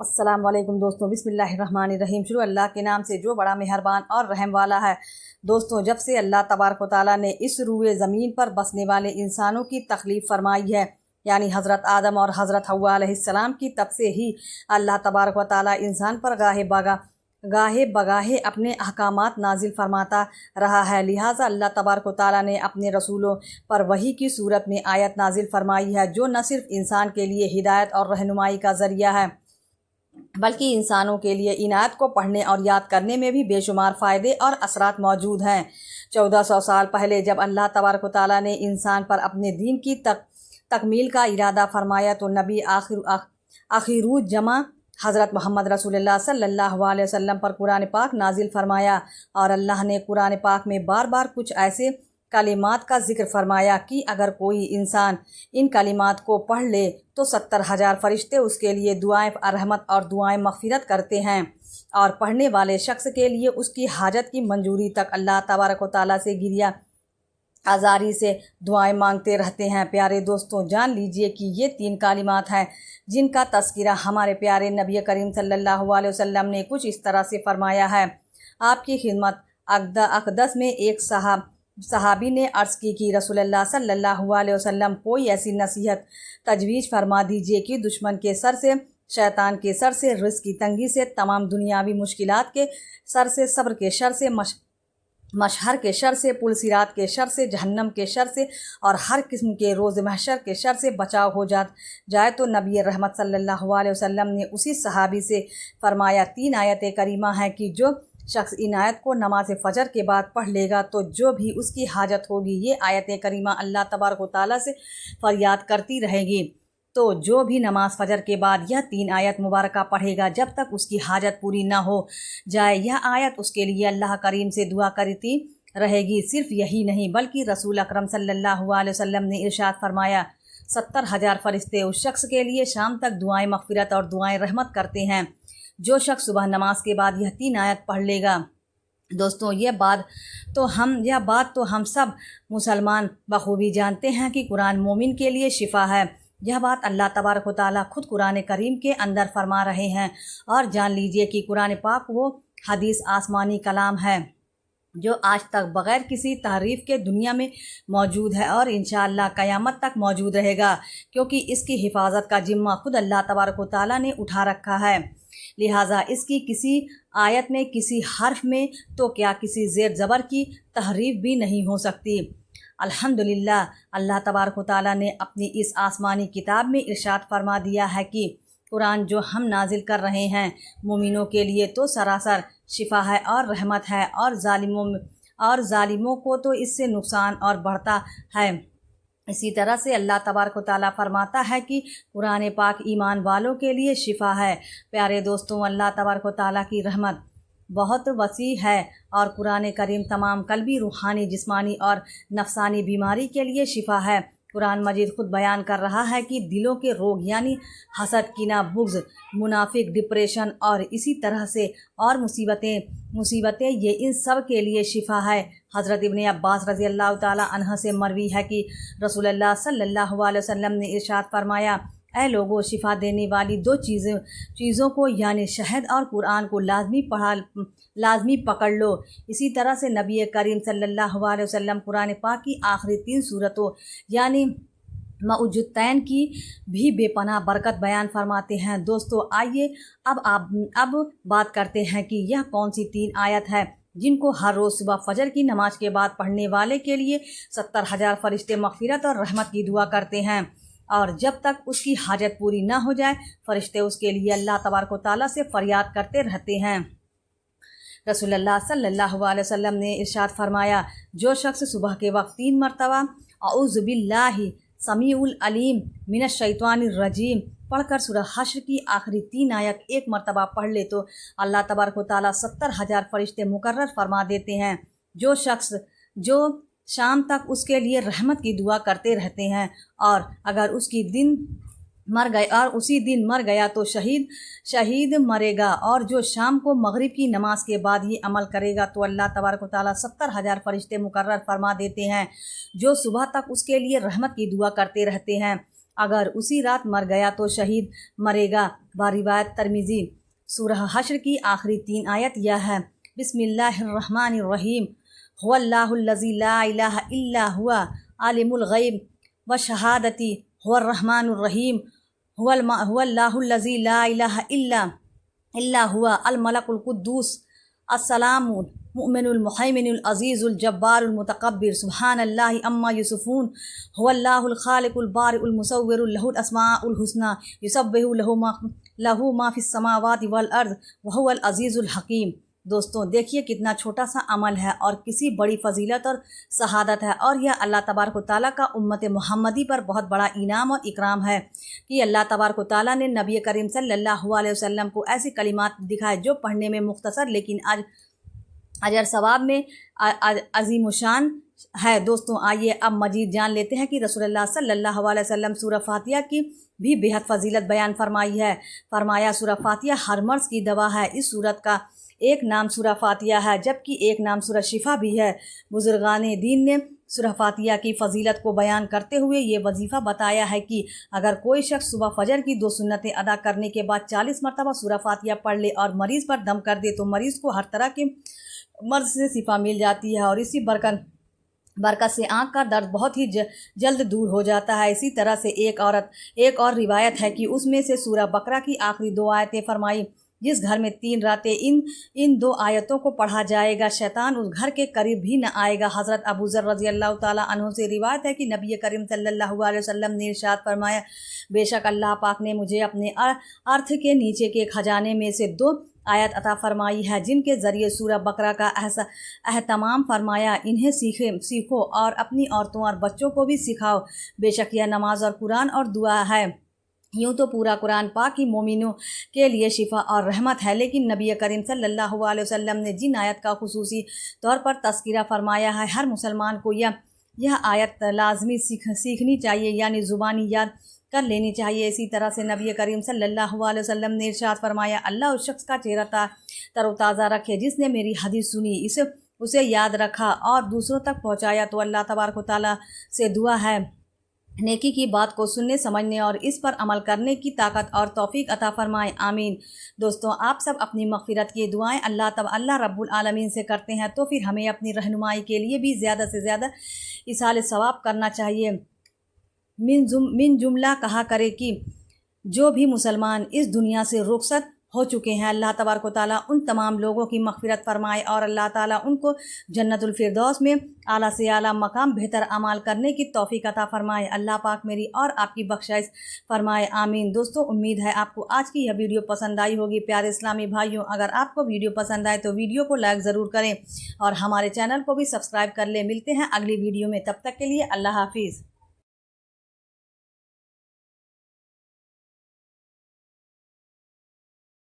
अस्सलाम वालेकुम दोस्तों, बिस्मिल्लाहिर्रहमानिर्रहीम। शुरू अल्लाह के नाम से जो बड़ा मेहरबान और रहम वाला है। दोस्तों, जब से अल्लाह तबारक व तआला ने इस रूए ज़मीन पर बसने वाले इंसानों की तख्लीफ़ फरमाई है, यानी हज़रत आदम और हज़रत हव्वा अलैहिस्सलाम की, तब से ही अल्लाह तबारक व तआला इंसान पर गाहे बगाहे अपने अहकामात नाजिल फरमाता रहा है। लिहाजा अल्लाह तबारक व तआला ने अपने रसूलों पर वही की सूरत में आयत नाजिल फरमाई है, जो न सिर्फ इंसान के लिए हिदायत और रहनुमाई का ज़रिया है, बल्कि इंसानों के लिए इन आयत को पढ़ने और याद करने में भी बेशुमार फ़ायदे और असरात मौजूद हैं। 1400 साल पहले जब अल्लाह तबारक व तआला ने इंसान पर अपने दीन की तकमील का इरादा फरमाया, तो नबी आखिरुज़्ज़मा हज़रत मोहम्मद रसूलुल्लाह सल्लल्लाहु अलैहि वसल्लम पर कुरान पाक नाजिल फरमाया। और अल्लाह ने कुरान पाक में बार बार कुछ ऐसे कलिमात का ज़िक्र फरमाया कि अगर कोई इंसान इन कलिमात को पढ़ ले तो 70,000 फरिश्ते उसके लिए दुआएं रहमत और दुआएं मग़फ़िरत करते हैं, और पढ़ने वाले शख्स के लिए उसकी हाजत की मंजूरी तक अल्लाह तबारक व तआला से गिरिया आज़ारी से दुआएं मांगते रहते हैं। प्यारे दोस्तों, जान लीजिए कि ये 3 कलिमात हैं जिनका तज़किरा हमारे प्यारे नबी करीम सल्लल्लाहु अलैहि वसल्लम ने कुछ इस तरह से फरमाया है। आपकी खिदमत अक़दस में एक सहाबी ने अर्ज़ की कि रसूलुल्लाह सल्लल्लाहु अलैहि वसल्लम, कोई ऐसी नसीहत तजवीज़ फरमा दीजिए कि दुश्मन के सर से, शैतान के सर से, रिज़्क़ की तंगी से, तमाम दुनियावी मुश्किलात के सर से, सब्र के शर से, मशहर के शर से, पुलसिरात के शर से, जहन्नम के शर से और हर किस्म के रोज़ महशर के शर से बचाव हो जाए। तो नबी रहमत सल्लल्लाहु अलैहि वसल्लम ने उसी सहाबी से फरमाया, 3 आयत करीमा हैं कि जो शख्स इन आयत को नमाज फ़जर के बाद पढ़ लेगा तो जो भी उसकी हाजत होगी, ये आयत करीमा अल्लाह तबारक व तआला से फ़रियाद करती रहेगी। तो जो भी नमाज फ़जर के बाद यह 3 आयत मुबारका पढ़ेगा, जब तक उसकी हाजत पूरी ना हो जाए, यह आयत उसके लिए अल्लाह करीम से दुआ करती रहेगी। सिर्फ यही नहीं, बल्कि रसूल अकरम सल्लल्लाहु अलैहि वसल्लम ने इरशाद फरमाया, 70,000 फरिश्ते उस शख्स के लिए शाम तक दुआएं मग़फ़िरत और दुआएं रहमत करते हैं जो शख्स सुबह नमाज के बाद यह 3 आयत पढ़ लेगा। दोस्तों, यह बात तो हम सब मुसलमान बखूबी जानते हैं कि कुरान मोमिन के लिए शिफा है। यह बात अल्लाह तबारक व तआला खुद कुरान करीम के अंदर फरमा रहे हैं। और जान लीजिए कि कुरान पाक वो हदीस आसमानी कलाम है जो आज तक बग़ैर किसी तहरीफ़ के दुनिया में मौजूद है और इंशाअल्लाह क़यामत तक मौजूद रहेगा, क्योंकि इसकी हिफाजत का ज़िम्मा खुद अल्लाह तबारक व तआला ने उठा रखा है। लिहाजा इसकी किसी आयत में, किसी हर्फ में, तो क्या किसी ज़ेर ज़बर की तहरीफ़ भी नहीं हो सकती। अल्हम्दुलिल्लाह, अल्लाह तबारक व तआला ने अपनी इस आसमानी किताब में इरशाद फरमा दिया है कि कुरान जो हम नाजिल कर रहे हैं मोमिनों के लिए तो सरासर शिफा है और रहमत है, और ज़ालिमों को तो इससे नुकसान और बढ़ता है। इसी तरह से अल्लाह तबारक व तआला फरमाता है कि कुरान पाक ईमान वालों के लिए शिफा है। प्यारे दोस्तों, अल्लाह तबारक व तआला की रहमत बहुत वसी है और कुरान करीम तमाम कल्बी, रूहानी, जिस्मानी और नफसानी बीमारी के लिए शिफा है। कुरान मजीद खुद बयान कर रहा है कि दिलों के रोग यानी हसद, कीना, बुग़्ज़, मुनाफिक, डिप्रेशन और इसी तरह से और मुसीबतें ये इन सब के लिए शिफा है। हज़रत इब्ने अब्बास रज़ी अल्लाह ताला अन्हा से मरवी है कि रसूलुल्लाह सल्लल्लाहु अलैहि वसल्लम ने इरशाद फरमाया, ऐ लोगों, शिफा देने वाली 2 चीज़ों को यानी शहद और कुरान को लाजमी पकड़ लो। इसी तरह से नबी करीम सल्लल्लाहु अलैहि वसल्लम कुरान पाक की आखिरी 3 सूरतों यानी मऊजुद्दैन की भी बेपनाह बरकत बयान फरमाते हैं। दोस्तों, आइए अब बात करते हैं कि यह कौन सी 3 आयत है जिनको हर रोज़ सुबह फ़जर की नमाज के बाद पढ़ने वाले के लिए 70,000 फरिश्ते मग़फ़िरत और रहमत की दुआ करते हैं, और जब तक उसकी हाजत पूरी ना हो जाए फ़रिश्ते उसके लिए अल्लाह तबारक व तआला से फ़रियाद करते रहते हैं। रसूलुल्लाह सल्लल्लाहु अलैहि वसल्लम ने इरशाद फरमाया, जो शख्स सुबह के वक्त 3 मरतबा औज़ु बिल्लाहि समीउल अलीम मिनश शैतानिर रजीम पढ़कर सूरह हश्र की आखिरी 3 आयत 1 मरतबा पढ़ ले तो अल्लाह तबारक व तआला 70,000 फरिश्ते मुकर्रर फरमा देते हैं। जो शख्स जो शाम तक उसके लिए रहमत की दुआ करते रहते हैं, और अगर उसी दिन मर गया तो शहीद मरेगा, और जो शाम को मगरिब की नमाज के बाद ये अमल करेगा तो अल्लाह तबारक व तआला 70,000 फरिश्ते मुकर्रर फरमा देते हैं जो सुबह तक उसके लिए रहमत की दुआ करते रहते हैं। اگر اسی رات مر گیا تو شہید مرے گا۔ بروایت ترمذی۔ سورہ حشر کی آخری 3 آیت یہ ہے: بسم اللہ الرحمن الرحیم، هو اللہ الذی لا الہ الا هو عالم الغیب والشہادۃ هو الرحمن الرحیم، هو اللہ الذی لا الہ الا هو الملک القدوس السلام المؤمن المہیمن العزیز الجبار المتکبر، سبحان اللہ عما یصفون، هو اللہ الخالق البارئ المصور، له الاسماء الحسنى یسبح له ما فی السماوات والارض وهو العزیز الحکیم۔ دوستوں دیکھیے کتنا چھوٹا سا عمل ہے اور کسی بڑی فضیلت اور شہادت ہے، اور یہ اللہ تبارک و تعالیٰ کا امت محمدی پر بہت بڑا انعام اور اکرام ہے کہ اللہ تبارک و تعالیٰ نے نبی کریم صلی اللہ علیہ وسلم کو ایسی کلمات دکھائے جو پڑھنے میں مختصر لیکن اجر ثواب میں عظیم الشان ہے۔ دوستوں آئیے اب مزید جان لیتے ہیں کہ رسول اللہ صلی اللہ علیہ وسلم سورہ فاتحہ کی بھی بہت فضیلت بیان فرمائی ہے۔ فرمایا سورہ فاتحہ ہر مرض کی دوا ہے۔ اس سورت کا ایک نام سورہ فاتحہ ہے جبکہ ایک نام سورہ شفا بھی ہے۔ بزرگان دین نے سورہ فاتحہ کی فضیلت کو بیان کرتے ہوئے یہ وظیفہ بتایا ہے کہ اگر کوئی شخص صبح فجر کی 2 سنتیں ادا کرنے کے بعد 40 مرتبہ سورہ فاتحہ پڑھ لے اور مریض پر دم کر دے تو مریض کو ہر طرح کے مرض سے شفا مل جاتی ہے، اور اسی برکت سے آنکھ کا درد بہت ہی جلد دور ہو جاتا ہے۔ اسی طرح سے ایک اور روایت ہے کہ اس میں سے سورہ بقرہ کی آخری 2 آیتیں فرمائی: جس گھر میں 3 راتیں ان 2 آیتوں کو پڑھا جائے گا شیطان اس گھر کے قریب بھی نہ آئے گا۔ حضرت ابو ذر رضی اللہ تعالیٰ عنہ سے روایت ہے کہ نبی کریم صلی اللہ علیہ وسلم نے ارشاد فرمایا: بے شک اللہ پاک نے مجھے اپنے ارتھ کے نیچے کے خزانے میں سے 2 آیت عطا فرمائی ہے جن کے ذریعے سورہ بقرہ کا اہتمام فرمایا۔ انہیں سیکھو اور اپنی عورتوں اور بچوں کو بھی سکھاؤ، بے شک یہ نماز اور قرآن اور دعا ہے۔ یوں تو پورا قرآن پاک ہی مومنوں کے لیے شفا اور رحمت ہے، لیکن نبی کریم صلی اللہ علیہ وسلم نے جن آیت کا خصوصی طور پر تذکرہ فرمایا ہے ہر مسلمان کو یہ آیت لازمی سیکھنی چاہیے، یعنی زبانی یاد کر لینی چاہیے۔ اسی طرح سے نبی کریم صلی اللہ علیہ وسلم نے ارشاد فرمایا: اللہ اس شخص کا چہرہ تر و تازہ رکھے جس نے میری حدیث سنی، اسے یاد رکھا اور دوسروں تک پہنچایا، تو اللہ تبارک و تعالیٰ سے دعا ہے نیکی کی بات کو سننے سمجھنے اور اس پر عمل کرنے کی طاقت اور توفیق عطا فرمائے، آمین۔ دوستوں آپ سب اپنی مغفرت کی دعائیں اللہ رب العالمین سے کرتے ہیں، تو پھر ہمیں اپنی رہنمائی کے لیے بھی زیادہ سے زیادہ ایصال ثواب کرنا چاہیے۔ من جملہ کہا کرے کہ جو بھی مسلمان اس دنیا سے رخصت ہو چکے ہیں، اللہ تبارک و تعالیٰ ان تمام لوگوں کی مغفرت فرمائے اور اللہ تعالیٰ ان کو جنت الفردوس میں اعلیٰ سے اعلیٰ مقام بہتر اعمال کرنے کی توفیق عطا فرمائے۔ اللہ پاک میری اور آپ کی بخشائش فرمائے، آمین۔ دوستوں امید ہے آپ کو آج کی یہ ویڈیو پسند آئی ہوگی۔ پیارے اسلامی بھائیوں، اگر آپ کو ویڈیو پسند آئے تو ویڈیو کو لائک ضرور کریں اور ہمارے چینل کو بھی سبسکرائب کر لیں۔ ملتے ہیں اگلی ویڈیو میں، تب تک کے لیے اللہ حافظ۔